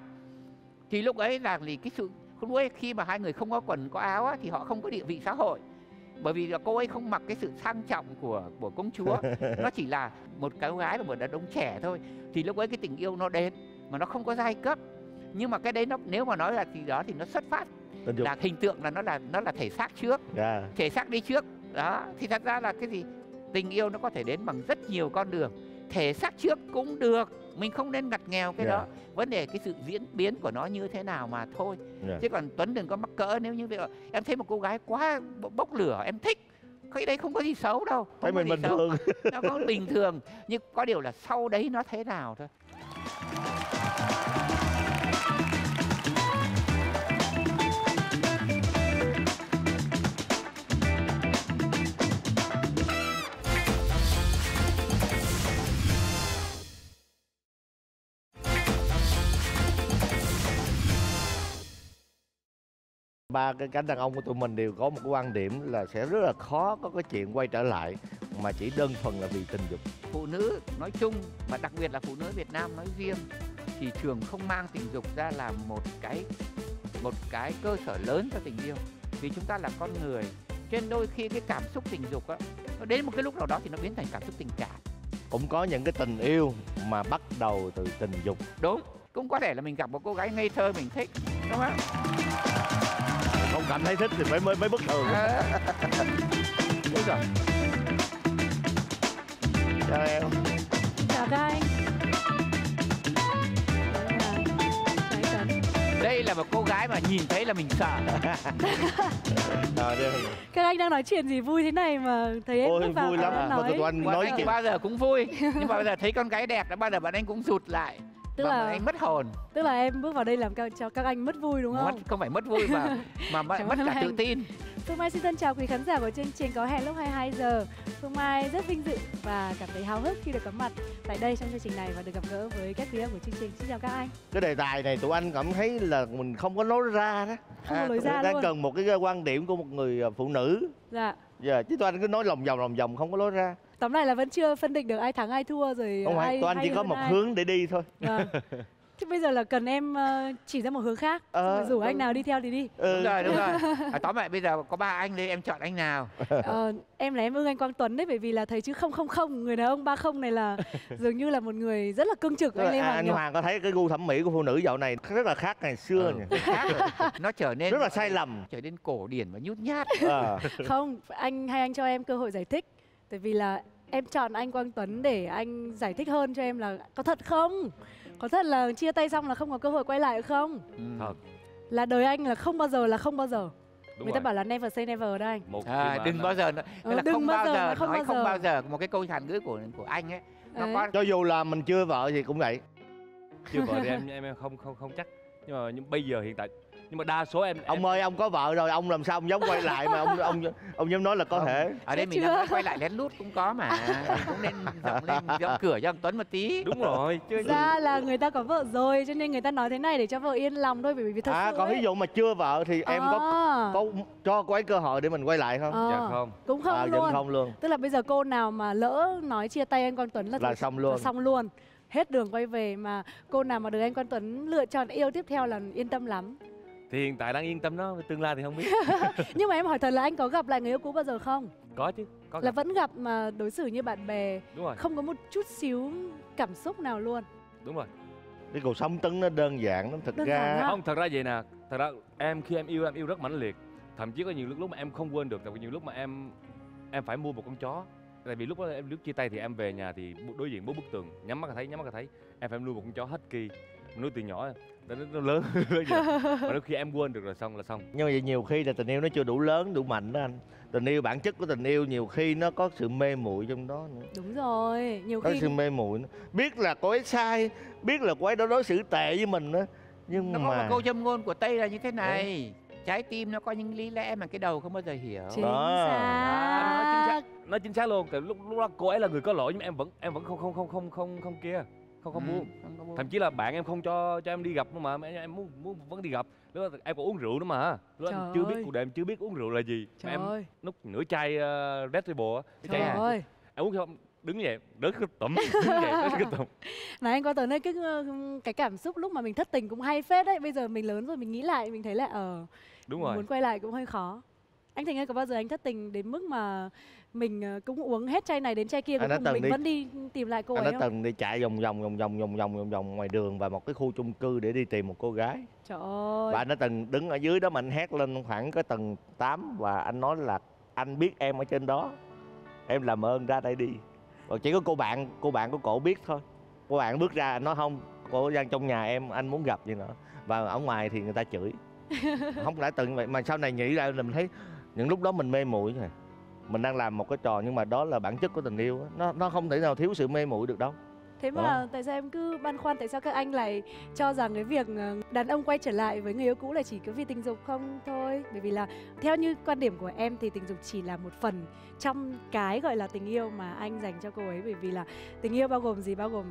Thì lúc ấy là cái sự lúc ấy khi mà hai người không có quần có áo á, thì họ không có địa vị xã hội, bởi vì là cô ấy không mặc cái sự sang trọng của công chúa, nó chỉ là một cái gái và một đàn ông trẻ thôi. Thì lúc ấy cái tình yêu nó đến mà nó không có giai cấp, nhưng mà cái đấy nó nếu mà nói là thì đó thì nó xuất phát là hình tượng là nó là thể xác trước, thể xác đi trước đó. Thì thật ra là cái gì, tình yêu nó có thể đến bằng rất nhiều con đường, thể xác trước cũng được, mình không nên ngặt nghèo cái đó. Vấn đề cái sự diễn biến của nó như thế nào mà thôi. Chứ còn Tuấn đừng có mắc cỡ, nếu như em thấy một cô gái quá bốc lửa em thích, cái đấy không có gì xấu đâu, thấy mình bình thường. Nó có bình thường, nhưng có điều là sau đấy nó thế nào thôi. Ba cái cánh đàn ông của tụi mình đều có một cái quan điểm là sẽ rất là khó có cái chuyện quay trở lại mà chỉ đơn thuần là vì tình dục. Phụ nữ nói chung và đặc biệt là phụ nữ Việt Nam nói riêng thì thường không mang tình dục ra làm một cái cơ sở lớn cho tình yêu, vì chúng ta là con người, cho nên đôi khi cái cảm xúc tình dục á, nó đến một cái lúc nào đó thì nó biến thành cảm xúc tình cảm. Cũng có những cái tình yêu mà bắt đầu từ tình dục. Đúng, cũng có thể là mình gặp một cô gái ngây thơ mình thích, đúng không? Không cảm thấy thích thì mới bất thường. Đúng rồi. Chào em. Chào các anh. Đây là một cô gái mà nhìn thấy là mình sợ. Các anh đang nói chuyện gì vui thế này mà thấy em bước vào vui lắm. nói. Nói chuyện bao giờ cũng vui, nhưng mà bây giờ thấy con gái đẹp là bao giờ bạn anh cũng rụt lại. Tức là anh mất hồn. Tức là em bước vào đây làm cho các anh mất vui đúng không? Không phải mất vui mà mất cả tự tin. Phương Mai xin thân chào quý khán giả của chương trình Có Hẹn lúc 22 giờ. Phương Mai rất vinh dự và cảm thấy háo hức khi được có mặt tại đây trong chương trình này và được gặp gỡ với các quý em của chương trình. Xin chào các anh. Cái đề tài này tụi anh cảm thấy là mình không có nói ra đó. Không có nói ra đang luôn. cần một cái quan điểm của một người phụ nữ. Dạ. Chứ tụi anh cứ nói lòng vòng không có nói ra. Tóm lại là vẫn chưa phân định được ai thắng ai thua rồi. Không phải, ai tụi anh hay chỉ có hơn một ai. hướng để đi thôi. Vâng. Thế bây giờ là cần em chỉ ra một hướng khác, rồi rủ anh nào đi theo thì đi. Đúng rồi, đúng rồi. Tóm lại bây giờ có 3 anh đây, em chọn anh nào? Em là em ưng anh Quang Tuấn đấy, bởi vì là thấy chứ 000 người đàn ông 30 này là dường như là một người rất là cương trực. Anh Lê Hoàng anh nhỉ? Hoàng có thấy cái gu thẩm mỹ của phụ nữ dạo này rất là khác ngày xưa nhỉ? Khác rồi. Nó trở nên Rất là sai lầm. trở nên cổ điển và nhút nhát. Không, anh cho em cơ hội giải thích. Tại vì là em chọn anh Quang Tuấn để anh giải thích hơn cho em là có thật không? Có thật là chia tay xong là không có cơ hội quay lại không? Thật. Là đời anh là không bao giờ là không bao giờ. Đúng Người ta rồi. bảo là never say never đấy anh. Một khi À, mà đừng anh- bao giờ nữa. Tức là đừng không bao bao giờ, giờ không nói bao không giờ. bao giờ. Một cái câu Hàn ngữ của anh ấy nó Đấy. có Cho dù là mình chưa vợ thì cũng vậy. chưa vợ thì em không chắc, nhưng bây giờ hiện tại, nhưng mà đa số em Ông ơi, ông có vợ rồi, ông làm sao ông dám quay lại mà ông dám nói là có Không. thể. ở đây Chết mình chưa? đang nói quay lại lén lút cũng có mà. Mình cũng nên rộng cửa cho ông Tuấn một tí. đúng rồi chứ. Ra là người ta có vợ rồi cho nên người ta nói thế này để cho vợ yên lòng thôi, bởi vì thật sự Còn ví dụ mà chưa vợ thì em có cho cô ấy cơ hội để mình quay lại không? Dạ không. Cũng không Vẫn luôn. không luôn. Tức là bây giờ cô nào mà lỡ nói chia tay anh Quang Tuấn Là xong luôn. xong luôn. Hết đường quay về, mà cô nào mà được anh Quang Tuấn lựa chọn yêu tiếp theo là yên tâm lắm. Thì hiện tại đang yên tâm đó, tương lai thì không biết. Nhưng mà em hỏi thật là anh có gặp lại người yêu cũ bao giờ không? Có chứ, có Là gặp. vẫn gặp mà đối xử như bạn bè, Đúng rồi, không có một chút xíu cảm xúc nào luôn. đúng rồi. Cái cuộc sống Tuấn nó đơn giản lắm. Thực Đơn giản ra ha. Không, thật ra vậy nè, thật ra khi em yêu rất mãnh liệt. Thậm chí có nhiều lúc mà em không quên được, tại vì nhiều lúc mà em phải mua một con chó. Tại vì lúc đó em lúc chia tay thì em về nhà thì đối diện 4 bức tường, nhắm mắt là thấy em phải nuôi một con chó husky, nuôi từ nhỏ nó lớn lớn vậy. Mà đôi khi em quên được rồi xong là xong. nhưng mà vậy nhiều khi là tình yêu nó chưa đủ lớn, đủ mạnh đó anh. Tình yêu, bản chất của tình yêu nhiều khi nó có sự mê muội trong đó nữa. Đúng rồi, nhiều Có khi sự mê muội nữa. Biết là cô ấy sai, biết là cô ấy đã đối xử tệ với mình đó, nhưng Nó có mà một câu châm ngôn của Tây là như thế này: trái tim nó có những lý lẽ mà cái đầu không bao giờ hiểu. chính Đó. Anh nói chính xác. xác, nói chính xác luôn. Tại lúc đó cô ấy là người có lỗi, nhưng mà em vẫn không muốn. Không có muốn. Thậm chí là bạn em không cho em đi gặp mà em muốn vẫn đi gặp. Lúc đó em còn uống rượu nữa mà. Lúc đó em Trời chưa biết ơi. cuộc đời em chưa biết uống rượu là gì. Mà Trời em ơi, nút nửa chai Red Bull á, cái trời chai này. ơi. Em uống không đứng dậy đỡ cái tụm, đứng dậy đỡ cái tụm. Này anh có tới nơi cái cảm xúc lúc mà mình thất tình cũng hay phết đấy. Bây giờ mình lớn rồi mình nghĩ lại mình thấy là Đúng rồi. muốn quay lại cũng hơi khó. Anh Thành ơi, có bao giờ anh thất tình đến mức mà mình cũng uống hết chai này đến chai kia, cuối Anh đã cùng từng mình đi- vẫn đi tìm lại cô anh ấy đã không? từng đi chạy vòng vòng ngoài đường và một cái khu chung cư để đi tìm một cô gái. Trời ơi. Và anh đã từng đứng ở dưới đó mà anh hét lên khoảng cái tầng 8 và anh nói là anh biết em ở trên đó, em làm ơn ra đây đi. Và chỉ có cô bạn của cổ biết thôi. Cô bạn bước ra, anh nói không, cô đang trong nhà em, anh muốn gặp gì nữa. Và ở ngoài thì người ta chửi. Không lẽ từng vậy mà sau này nghĩ ra là mình thấy những lúc đó mình mê muội này, mình đang làm một cái trò, nhưng mà đó là bản chất của tình yêu á. Nó không thể nào thiếu sự mê muội được đâu. Thế mà Đó. tại sao em cứ băn khoăn, tại sao các anh lại cho rằng cái việc đàn ông quay trở lại với người yêu cũ là chỉ có vì tình dục không thôi? Bởi vì là theo như quan điểm của em thì tình dục chỉ là một phần trong cái gọi là tình yêu mà anh dành cho cô ấy. Bởi vì là tình yêu bao gồm gì? Bao gồm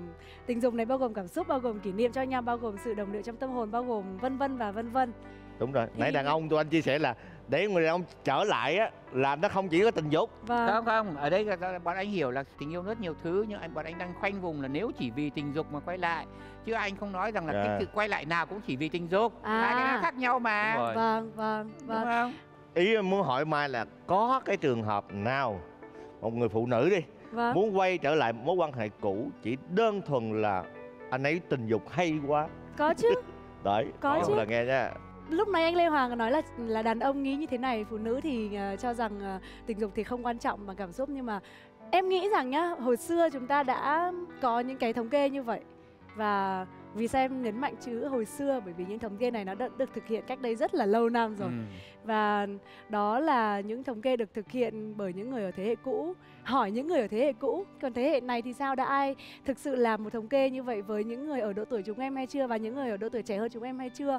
tình dục này, bao gồm cảm xúc, bao gồm kỷ niệm cho nhau, bao gồm sự đồng điệu trong tâm hồn, bao gồm vân vân và vân vân. Đúng rồi. Nãy Thì- đàn ông tụi anh chia sẻ là để người đàn ông trở lại á là nó không chỉ có tình dục. Và Không, ở đây là bọn anh hiểu là tình yêu rất nhiều thứ, nhưng bọn anh đang khoanh vùng là nếu chỉ vì tình dục mà quay lại, chứ anh không nói rằng là cái sự quay lại nào cũng chỉ vì tình dục. Hai cái nó khác nhau mà. Đúng rồi. vâng. Đúng không? Ý em muốn hỏi Mai là có cái trường hợp nào một người phụ nữ đi Vâng. muốn quay trở lại mối quan hệ cũ chỉ đơn thuần là anh ấy tình dục hay quá. Có chứ. Đấy, Có một chứ. là nghe nha. Lúc nãy anh Lê Hoàng nói là đàn ông nghĩ như thế này, phụ nữ thì cho rằng tình dục thì không quan trọng bằng cảm xúc, nhưng mà em nghĩ rằng nhá, hồi xưa chúng ta đã có những cái thống kê như vậy. Và vì sao em nhấn mạnh chữ hồi xưa? Bởi vì những thống kê này nó đã được thực hiện cách đây rất là lâu năm rồi. Và đó là những thống kê được thực hiện bởi những người ở thế hệ cũ, hỏi những người ở thế hệ cũ. Còn thế hệ này thì sao, đã ai thực sự làm một thống kê như vậy với những người ở độ tuổi chúng em hay chưa, và những người ở độ tuổi trẻ hơn chúng em hay chưa?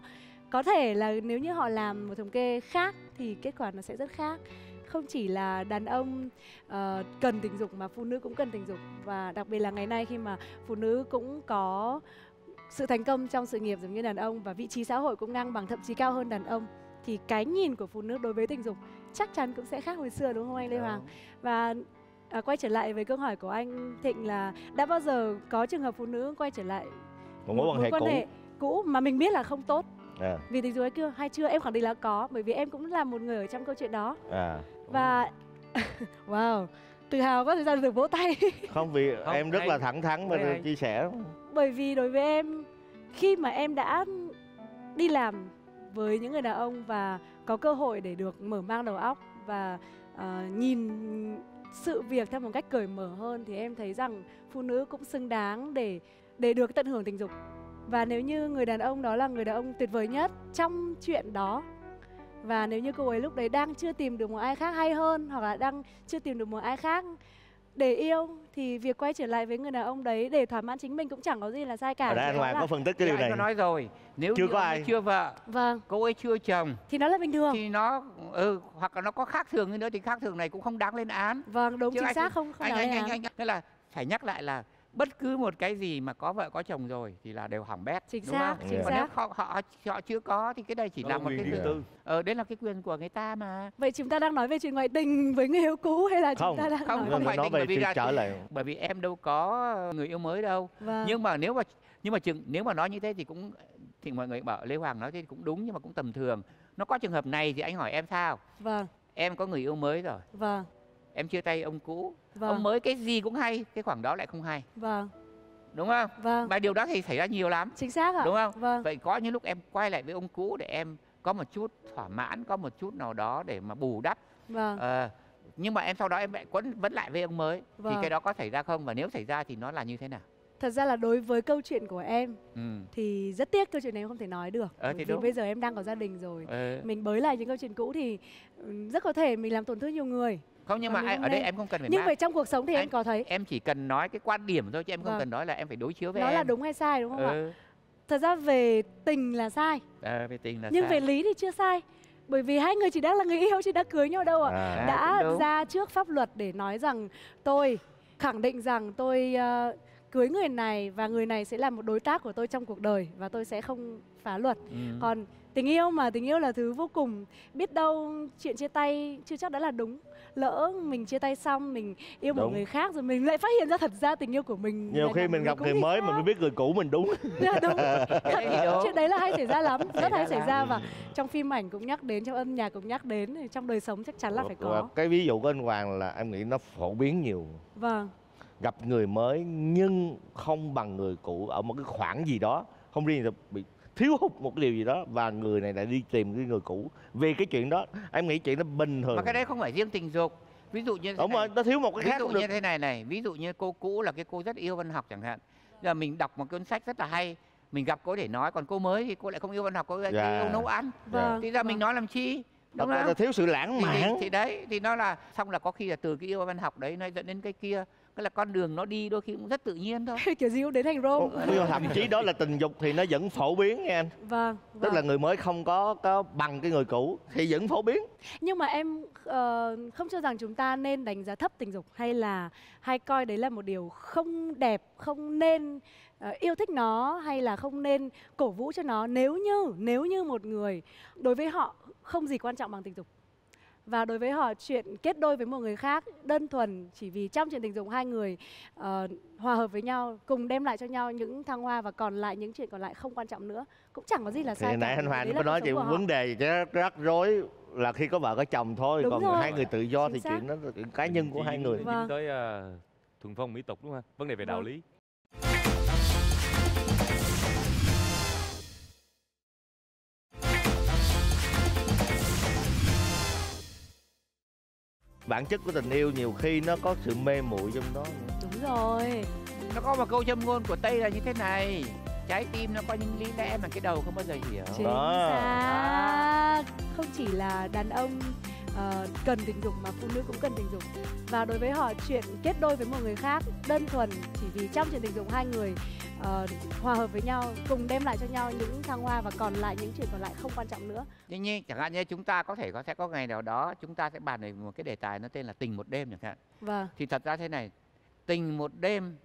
Có thể là nếu như họ làm một thống kê khác thì kết quả nó sẽ rất khác. Không chỉ là đàn ông cần tình dục mà phụ nữ cũng cần tình dục. Và đặc biệt là ngày nay khi mà phụ nữ cũng có sự thành công trong sự nghiệp giống như đàn ông, và vị trí xã hội cũng ngang bằng, thậm chí cao hơn đàn ông, thì cái nhìn của phụ nữ đối với tình dục chắc chắn cũng sẽ khác hồi xưa, đúng không anh Lê Hoàng? Và quay trở lại với câu hỏi của anh Thịnh là đã bao giờ có trường hợp phụ nữ quay trở lại Một mối quan hệ cũ mà mình biết là không tốt À. vì tình dục hay chưa? Hay chưa? Em khẳng định là có, bởi vì em cũng là một người ở trong câu chuyện đó. À. Và wow, tự hào có thời gian được vỗ tay. Không, vì Không, em rất hay. là thẳng thắn và Hay, hay. chia sẻ. Bởi vì đối với em, khi mà em đã đi làm với những người đàn ông và có cơ hội để được mở mang đầu óc và nhìn sự việc theo một cách cởi mở hơn, thì em thấy rằng phụ nữ cũng xứng đáng để được tận hưởng tình dục. Và nếu như người đàn ông đó là người đàn ông tuyệt vời nhất trong chuyện đó, và nếu như cô ấy lúc đấy đang chưa tìm được một ai khác hay hơn, hoặc là đang chưa tìm được một ai khác để yêu, thì việc quay trở lại với người đàn ông đấy để thỏa mãn chính mình cũng chẳng có gì là sai cả. Ở đây anh Đó Hoàng là- có phân tích cái Thì điều anh này. có nói rồi, nếu Chưa như có ông ai. ấy chưa vợ, Vâng, cô ấy chưa chồng, thì nó là bình thường. thì nó hoặc là nó có khác thường hơn nữa thì khác thường này cũng không đáng lên án. Vâng, đúng Chứ chính anh- xác, không đáng lên án. Thế là phải nhắc lại là bất cứ một cái gì mà có vợ có chồng rồi thì là đều hỏng bét. Chính đúng xác, không? chính Còn nếu xác. họ chưa có thì cái đây chỉ là một cái riêng tư. đấy là cái quyền của người ta mà. Vậy chúng ta đang nói về chuyện ngoại tình với người yêu cũ hay là Không, chúng ta đang không, nói không về... phải nói tình, về bởi vì sự là- trở lại. Bởi vì em đâu có người yêu mới đâu. Vâng. Nhưng mà nếu mà nói như thế thì mọi người bảo Lê Hoàng nói thế thì cũng đúng, nhưng mà cũng tầm thường. Nó có trường hợp này thì anh hỏi em sao? Vâng, Em có người yêu mới rồi, vâng, em chia tay ông cũ, vâng, ông mới cái gì cũng hay, cái khoảng đó lại không hay, vâng, đúng không? vâng, Mà điều đó thì xảy ra nhiều lắm, chính xác ạ. đúng không? Vâng, Vậy có những lúc em quay lại với ông cũ để em có một chút thỏa mãn, có một chút nào đó để mà bù đắp. vâng, Nhưng mà em sau đó em lại vẫn lại với ông mới, thì Vâng. cái đó có xảy ra không? Và nếu xảy ra thì nó là như thế nào? thật ra là đối với câu chuyện của em Ừ. thì rất tiếc câu chuyện này em không thể nói được. Thì Bởi vì đúng. bây giờ em đang có gia đình rồi. Ờ. Mình bới lại những câu chuyện cũ thì rất có thể mình làm tổn thương nhiều người. Không, nhưng Và mà mình không ở đây nên. em không cần phải Nhưng mang. về trong cuộc sống thì em Anh- có thấy Em chỉ cần nói cái quan điểm thôi, chứ em không Vâng. cần nói là em phải đối chiếu với nó em. là đúng hay sai, đúng không ạ? Ừ. Thật ra về tình là sai, Về tình là nhưng sai. về lý thì chưa sai. Bởi vì hai người chỉ đang là người yêu chứ đã cưới nhau đâu ạ. À. Đã cũng đúng. ra trước pháp luật để nói rằng tôi khẳng định rằng tôi cưới người này và người này sẽ là một đối tác của tôi trong cuộc đời và tôi sẽ không phá luật. Ừ. Còn tình yêu mà, tình yêu là thứ vô cùng, biết đâu chuyện chia tay chưa chắc đã là đúng. Lỡ mình chia tay xong mình yêu một Đúng. người khác rồi mình lại phát hiện ra thật ra tình yêu của mình Nhiều lại khi là mình một gặp cũ người thì mới sao? mà mới biết người cũ mình đúng. Dạ, đúng. Thế thì đúng. Chuyện đấy là hay xảy ra lắm, rất hay xảy ra ra, và trong phim ảnh cũng nhắc đến, trong âm nhạc cũng nhắc đến, thì trong đời sống chắc chắn là phải Và có. cái ví dụ của anh Hoàng là em nghĩ nó phổ biến nhiều. Vâng, Gặp người mới nhưng không bằng người cũ ở một cái khoảng gì đó, không riêng là bị thiếu hụt một cái điều gì đó, và người này lại đi tìm cái người cũ vì cái chuyện đó. Em nghĩ chuyện đó bình thường. Mà cái đấy không phải riêng tình dục. Ví dụ như thế Đúng này. rồi, nó thiếu một cái Ví khác dụ cũng được. như thế này, ví dụ như cô cũ là cái cô rất yêu văn học chẳng hạn. Giờ mình đọc một cuốn sách rất là hay, mình gặp cô để nói, còn cô mới thì cô lại không yêu văn học, cô lại Dạ. yêu nấu ăn. vâng. Thì ra mình vâng. nói làm chi? Đúng Nó không? thiếu sự lãng mạn. Thì đấy, thì nó là xong là có khi là từ cái yêu văn học đấy nó dẫn đến cái kia. Cái là con đường nó đi đôi khi cũng rất tự nhiên thôi. Kiểu gì cũng đến thành Rome. Nhưng thậm chí đó là tình dục thì nó vẫn phổ biến nha anh. Vâng, Tức vâng. là người mới không có bằng cái người cũ thì vẫn phổ biến. Nhưng mà em không cho rằng chúng ta nên đánh giá thấp tình dục, hay coi đấy là một điều không đẹp, không nên yêu thích nó, hay là không nên cổ vũ cho nó, nếu như một người đối với họ không gì quan trọng bằng tình dục. Và đối với họ chuyện kết đôi với một người khác đơn thuần chỉ vì trong chuyện tình dục hai người hòa hợp với nhau, cùng đem lại cho nhau những thăng hoa, và còn lại những chuyện còn lại không quan trọng nữa, cũng chẳng có gì là sai Thì nãy cả. anh Hoàng Đấy có là nói cuộc chuyện sống của họ. vấn đề gì đó rắc rối là khi có vợ có chồng thôi, Đúng còn rồi. hai người tự do thì Chính xác. chuyện đó là chuyện cá nhân của hai người. Vâng. Dính tới thuần phong mỹ tục đúng không? Vấn đề về đạo Vâng. lý. Bản chất của tình yêu nhiều khi nó có sự mê muội trong đó. Đúng rồi. Nó có một câu châm ngôn của Tây là như thế này: trái tim nó có những lý lẽ mà cái đầu không bao giờ hiểu. Chính Đó. xác. Không chỉ là đàn ông cần tình dục mà phụ nữ cũng cần tình dục. Và đối với họ chuyện kết đôi với một người khác đơn thuần chỉ vì trong chuyện tình dục hai người hòa hợp với nhau, cùng đem lại cho nhau những thăng hoa, và còn lại những chuyện còn lại không quan trọng nữa. Nhưng chẳng hạn như chúng ta sẽ có ngày nào đó chúng ta sẽ bàn về một cái đề tài nó tên là tình một đêm chẳng hạn. Vâng, Thì thật ra thế này, tình một đêm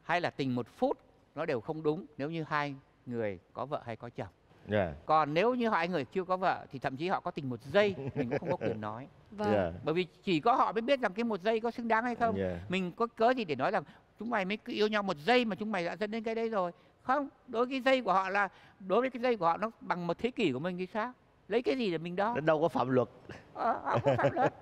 hay là tình một phút nó đều không đúng nếu như hai người có vợ hay có chồng. Yeah. Còn nếu như hai người chưa có vợ thì thậm chí họ có tình một giây mình cũng không có quyền nói. Vâng. Bởi vì chỉ có họ mới biết rằng cái 1 giây có xứng đáng hay không. Mình có cớ gì để nói rằng chúng mày mới cứ yêu nhau 1 giây mà chúng mày đã dẫn đến cái đấy rồi. Không, đối với cái giây của họ nó bằng 1 thế kỷ của mình thì sao? Lấy cái gì để mình đo? Nó đâu có phạm luật. Không có phạm luật,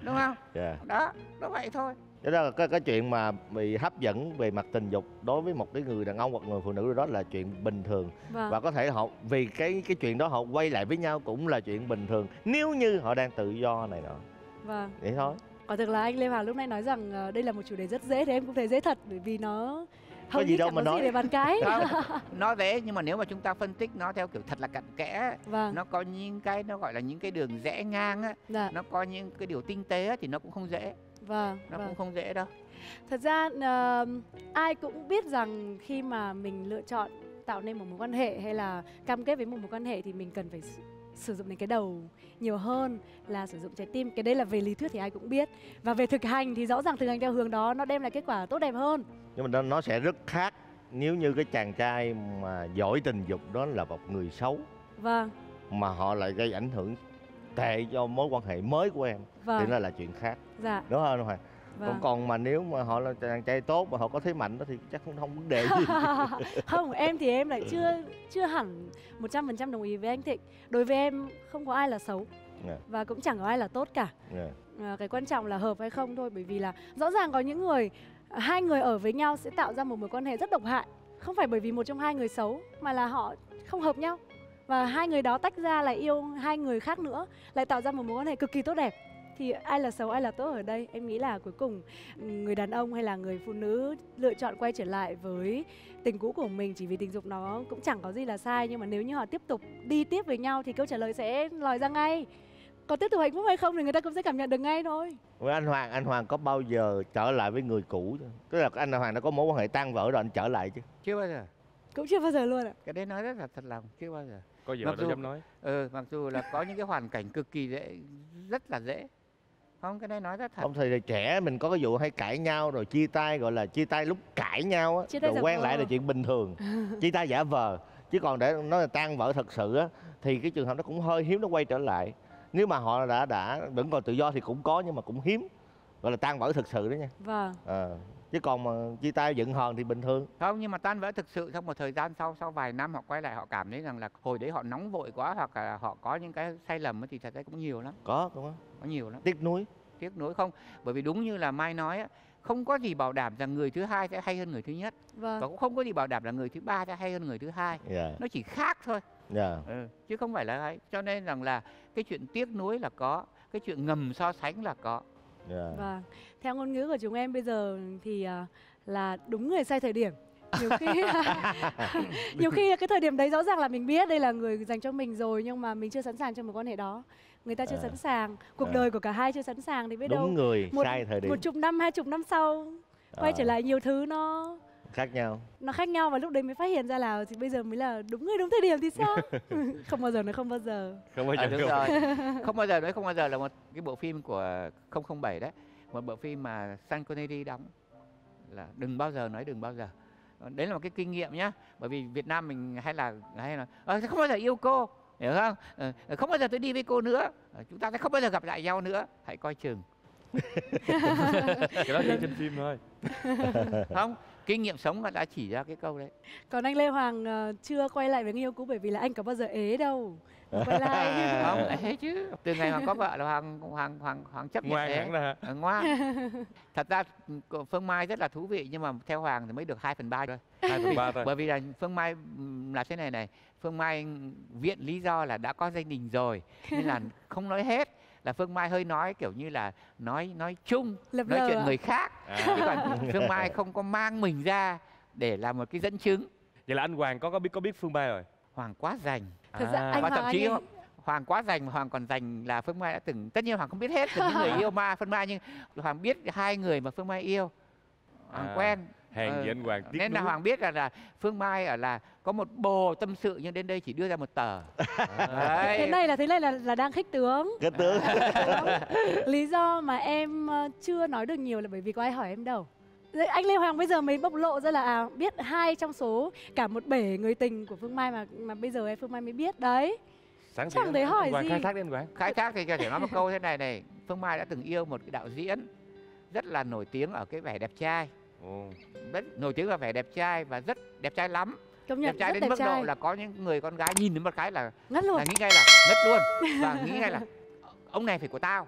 đúng không? Đó, nó vậy thôi. Thế đó là cái chuyện mà bị hấp dẫn về mặt tình dục đối với một cái người đàn ông hoặc người phụ nữ đó là chuyện bình thường. Và có thể họ vì cái chuyện đó họ quay lại với nhau cũng là chuyện bình thường nếu như họ đang tự do này nọ. Vậy thôi. Quả thực là anh Lê Hoàng lúc nãy nói rằng đây là một chủ đề rất dễ, thì em cũng thấy dễ thật, bởi vì nó hầu như chẳng có gì để bàn cãi. Nó dễ, nhưng mà nếu mà chúng ta phân tích nó theo kiểu thật là cặn kẽ, nó có những cái nó gọi là những cái đường rẽ ngang á, nó có những cái điều tinh tế á, thì nó cũng không dễ. Cũng không dễ đâu. Thật ra ai cũng biết rằng khi mà mình lựa chọn tạo nên một mối quan hệ hay là cam kết với một mối quan hệ thì mình cần phải sử dụng đến cái đầu nhiều hơn là sử dụng trái tim. Cái đấy là về lý thuyết thì ai cũng biết. Và về thực hành thì rõ ràng thực hành theo hướng đó nó đem lại kết quả tốt đẹp hơn. Nhưng mà nó sẽ rất khác nếu như cái chàng trai mà giỏi tình dục đó là một người xấu. Mà họ lại gây ảnh hưởng tệ cho mối quan hệ mới của em. Thì nó là chuyện khác. Đúng không Hoàng? Còn mà nếu mà họ là chàng trai tốt mà họ có thế mạnh đó thì chắc không vấn đề gì. Không, em thì em lại chưa hẳn 100% đồng ý với anh Thịnh. Đối với em không có ai là xấu và cũng chẳng có ai là tốt cả. Cái quan trọng là hợp hay không thôi. Bởi vì là rõ ràng có những người, hai người ở với nhau sẽ tạo ra một mối quan hệ rất độc hại. Không phải bởi vì một trong hai người xấu mà là họ không hợp nhau. Và hai người đó tách ra lại yêu hai người khác nữa, lại tạo ra một mối quan hệ cực kỳ tốt đẹp. Thì ai là xấu, ai là tốt ở đây? Em nghĩ là cuối cùng người đàn ông hay là người phụ nữ lựa chọn quay trở lại với tình cũ của mình chỉ vì tình dục nó cũng chẳng có gì là sai. Nhưng mà nếu như họ tiếp tục đi tiếp với nhau thì câu trả lời sẽ lòi ra ngay. Còn tiếp tục hạnh phúc hay không thì người ta cũng sẽ cảm nhận được ngay thôi. Với anh Hoàng có bao giờ trở lại với người cũ chưa? Tức là anh Hoàng đã có mối quan hệ tan vỡ rồi anh trở lại chứ? Chưa bao giờ. Cũng chưa bao giờ luôn ạ. Cái đấy nói rất là thật lòng, chưa bao giờ. Có vợ đâu dám nói. Mặc dù là có những cái hoàn cảnh cực kỳ dễ, rất là dễ. Không, cái này nói rất thật. Không, thời trẻ mình có cái vụ hay cãi nhau rồi chia tay, gọi là chia tay lúc cãi nhau á, rồi quen lại là chuyện bình thường. Chia tay giả vờ. Chứ còn để nói là tan vỡ thật sự á thì cái trường hợp nó cũng hơi hiếm nó quay trở lại. Nếu mà họ đã vẫn còn tự do thì cũng có, nhưng mà cũng hiếm. Gọi là tan vỡ thực sự đó nha. Chứ còn mà chia tay giận hờn thì bình thường. Không, nhưng mà tan vỡ thực sự trong một thời gian sau vài năm họ quay lại họ cảm thấy rằng là hồi đấy họ nóng vội quá hoặc là họ có những cái sai lầm thì thật ra cũng nhiều lắm. Có nhiều lắm. Tiếc nuối không, bởi vì đúng như là Mai nói á, không có gì bảo đảm rằng người thứ hai sẽ hay hơn người thứ nhất. Và cũng không có gì bảo đảm là người thứ ba sẽ hay hơn người thứ hai. Nó chỉ khác thôi. Chứ không phải là hay. Cho nên rằng là cái chuyện tiếc nuối là có, cái chuyện ngầm so sánh là có. Vâng, theo ngôn ngữ của chúng em bây giờ thì là đúng người sai thời điểm. Nhiều khi cái thời điểm đấy rõ ràng là mình biết đây là người dành cho mình rồi, nhưng mà mình chưa sẵn sàng cho một quan hệ đó. Người ta chưa sẵn sàng, cuộc đời của cả hai chưa sẵn sàng thì biết đúng đâu người sai thời điểm. 10 năm, 20 năm sau quay trở lại nhiều thứ nó khác nhau. Nó khác nhau và lúc đấy mới phát hiện ra là thì bây giờ mới là đúng người đúng thời điểm thì sao? Không bao giờ nói không bao giờ. Không bao giờ đúng rồi. Không bao giờ là một cái bộ phim của 007 đấy. Một bộ phim mà Sean Connery đóng là đừng bao giờ nói đừng bao giờ. Đấy là một cái kinh nghiệm nhá. Bởi vì Việt Nam mình hay là không bao giờ yêu cô, hiểu không? Không bao giờ tôi đi với cô nữa. Chúng ta sẽ không bao giờ gặp lại nhau nữa. Hãy coi chừng. Cái đó chỉ trên phim thôi. Không, kinh nghiệm sống đã chỉ ra cái câu đấy. Còn anh Lê Hoàng chưa quay lại với người yêu cũ bởi vì là anh có bao giờ ế đâu. Quay lại. Không, ế chứ. Từ ngày Hoàng có vợ là Hoàng chấp nhận ế. Ngoan. Thật ra Phương Mai rất là thú vị, nhưng mà theo Hoàng thì mới được 2/3 thôi. 2/3 thôi. Bởi vì là Phương Mai là thế này. Phương Mai viện lý do là đã có gia đình rồi nên là không nói hết. Là Phương Mai hơi nói kiểu như là nói chung, nói chuyện người khác. Chứ còn Phương Mai không có mang mình ra để làm một cái dẫn chứng. Vậy là anh Hoàng có biết Phương Mai rồi? Hoàng quá rành. Thật ra anh thậm chí Hoàng quá rành, Hoàng còn rành là Phương Mai đã từng, tất nhiên Hoàng không biết hết những người yêu Phương Mai, nhưng Hoàng biết 2 người mà Phương Mai yêu. Hoàng quen. Hèn gì anh Hoàng tiếc nên là Hoàng biết là Phương Mai là có một bồ tâm sự nhưng đến đây chỉ đưa ra một tờ. Thế này là đang khích tướng. Cái tướng. Lý do mà em chưa nói được nhiều là bởi vì có ai hỏi em đâu. Anh Lê Hoàng bây giờ mới bộc lộ ra là biết 2 trong số cả một bể người tình của Phương Mai mà bây giờ Phương Mai mới biết đấy. Sẵn Chẳng tiện thấy anh hỏi Quang gì. khai thác đi anh Quang. Khai thác thì có thể nói một câu thế này này. Phương Mai đã từng yêu một cái đạo diễn rất là nổi tiếng ở cái vẻ đẹp trai, Ồ. rất nổi tiếng ở vẻ đẹp trai và rất đẹp trai lắm. Công Đẹp nhận trai rất đến đẹp mức trai. độ là có những người con gái nhìn đến một cái là Ngất luôn. nghĩ ngay là ngất luôn và nghĩ ngay là ông này phải của tao.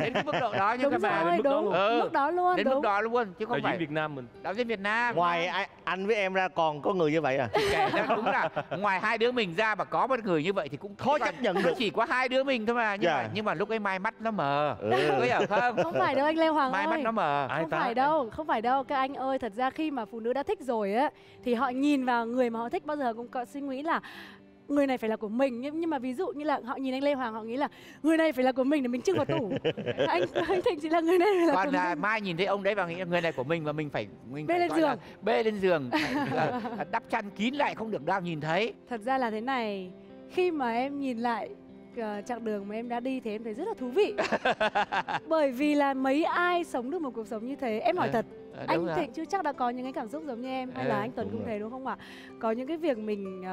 Đến cái mức độ đó nhưng Đúng mà rồi, đến mức đó đúng. luôn. Mức đó luôn, đến đúng. mức đó luôn chứ Đạo không diễn phải Việt Nam mình. đạo diễn Việt Nam. Ngoài anh với em ra còn có người như vậy à? Kể ra đúng là ngoài hai đứa mình ra mà có một người như vậy thì cũng Khó chứ chấp còn nhận được. chỉ có hai đứa mình thôi mà Dạ. nhưng mà lúc ấy Mai mắt nó mờ. Ừ. Có hiểu không? Không phải đâu anh Lê Hoàng Mai mắt ơi. nó mờ. Ai Không ta? phải đâu, không phải đâu các anh ơi. Thật ra khi mà phụ nữ đã thích rồi á thì họ nhìn vào người mà họ thích bao giờ cũng có suy nghĩ là người này phải là của mình. Nhưng mà ví dụ như là họ nhìn anh Lê Hoàng họ nghĩ là người này phải là của mình để mình trưng vào tủ. anh Thịnh chỉ là người này phải là Còn của mình. Mai nhìn thấy ông đấy và nghĩ là người này của mình và mình phải Bê lên gọi là giường. bê lên giường phải là đắp chăn kín lại không được đau nhìn thấy. Thật ra là thế này, khi mà em nhìn lại chặng đường mà em đã đi thì em thấy rất là thú vị. Bởi vì là mấy ai sống được một cuộc sống như thế. Em hỏi thật, anh Đúng rồi. Thịnh chưa chắc đã có những cái cảm xúc giống như em, hay là anh Tuấn đúng cũng rồi. thế đúng không ạ? Có những cái việc mình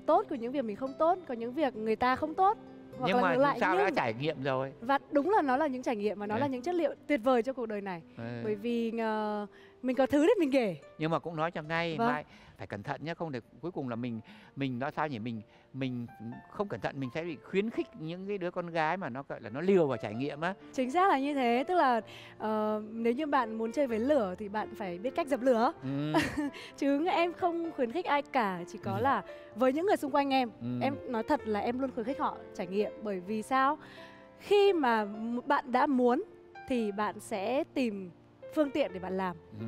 tốt, có những việc mình không tốt, có những việc người ta không tốt, hoặc Nhưng là mà ngược dù lại. sao đã Nhưng trải nghiệm rồi. và đúng là nó là những trải nghiệm và nó Ừ. là những chất liệu tuyệt vời cho cuộc đời này. Ừ. Bởi vì mình có thứ để mình kể. Nhưng mà cũng nói cho ngay Vâng. Mai phải cẩn thận nhé, không để cuối cùng là mình nói sao nhỉ, mình không cẩn thận mình sẽ bị khuyến khích những cái đứa con gái mà nó gọi là nó liều vào trải nghiệm á. Chính xác là như thế, tức là nếu như bạn muốn chơi với lửa thì bạn phải biết cách dập lửa. Ừ. Chứ em không khuyến khích ai cả, chỉ có là với những người xung quanh em. Em nói thật là em luôn khuyến khích họ trải nghiệm. Bởi vì sao? Khi mà bạn đã muốn thì bạn sẽ tìm phương tiện để bạn làm. Ừ.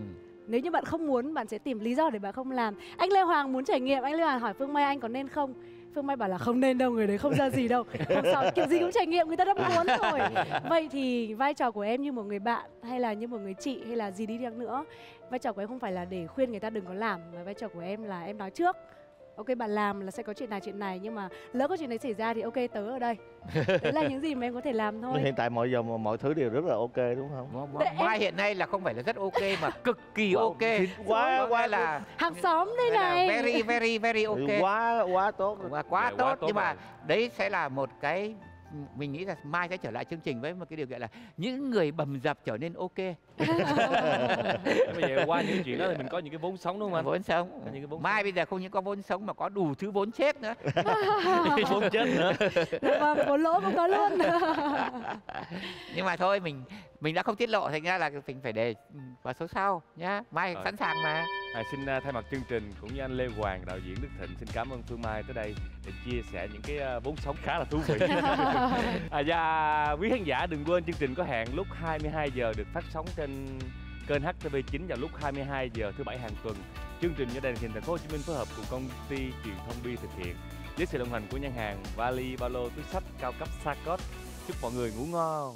Nếu như bạn không muốn, bạn sẽ tìm lý do để bạn không làm. Anh Lê Hoàng muốn trải nghiệm, anh Lê Hoàng hỏi Phương Mai anh có nên không? Phương Mai bảo là không nên đâu, người đấy không ra gì đâu. Không sao, kiểu gì cũng trải nghiệm, người ta đã muốn rồi. Vậy thì vai trò của em như một người bạn, hay là như một người chị, hay là gì đi chăng nữa, vai trò của em không phải là để khuyên người ta đừng có làm, mà vai trò của em là em nói trước. Ok, bạn làm là sẽ có chuyện này, nhưng mà lỡ có chuyện đấy xảy ra thì ok, tớ ở đây. Đấy là những gì mà em có thể làm thôi. Nhưng hiện tại mọi thứ đều rất là ok đúng không? Mai hiện nay là không phải là rất ok mà cực kỳ ok. Quá là Hàng xóm đây này. very very very ok. Quá tốt. Và quá Dạ, tốt, quá tốt nhưng mà rồi. đấy sẽ là một cái mình nghĩ là Mai sẽ trở lại chương trình với một cái điều kiện là những người bầm dập trở nên ok. Bây giờ qua những chuyện đó thì mình có những cái vốn sống đúng không anh? Vốn sống. Có những cái vốn Mai bây giờ không những có vốn sống mà có đủ thứ vốn chết nữa. vốn chết nữa. Vâng, vốn lỗ cũng có luôn. Nhưng mà thôi mình đã không tiết lộ, thành ra là mình phải để vào số sau nhá. Mai Rồi. sẵn sàng mà. Xin thay mặt chương trình cũng như anh Lê Hoàng, đạo diễn Đức Thịnh, xin cảm ơn Phương Mai tới đây để chia sẻ những cái vốn sống khá là thú vị. Và quý khán giả đừng quên chương trình có hẹn lúc 22 giờ được phát sóng trên kênh HTV9 vào lúc 22 giờ thứ Bảy hàng tuần. Chương trình do Đài truyền hình Thành phố Hồ Chí Minh phối hợp cùng công ty truyền thông Bi thực hiện với sự đồng hành của nhãn hàng vali, ba lô, túi xách cao cấp Saccot. Chúc mọi người ngủ ngon.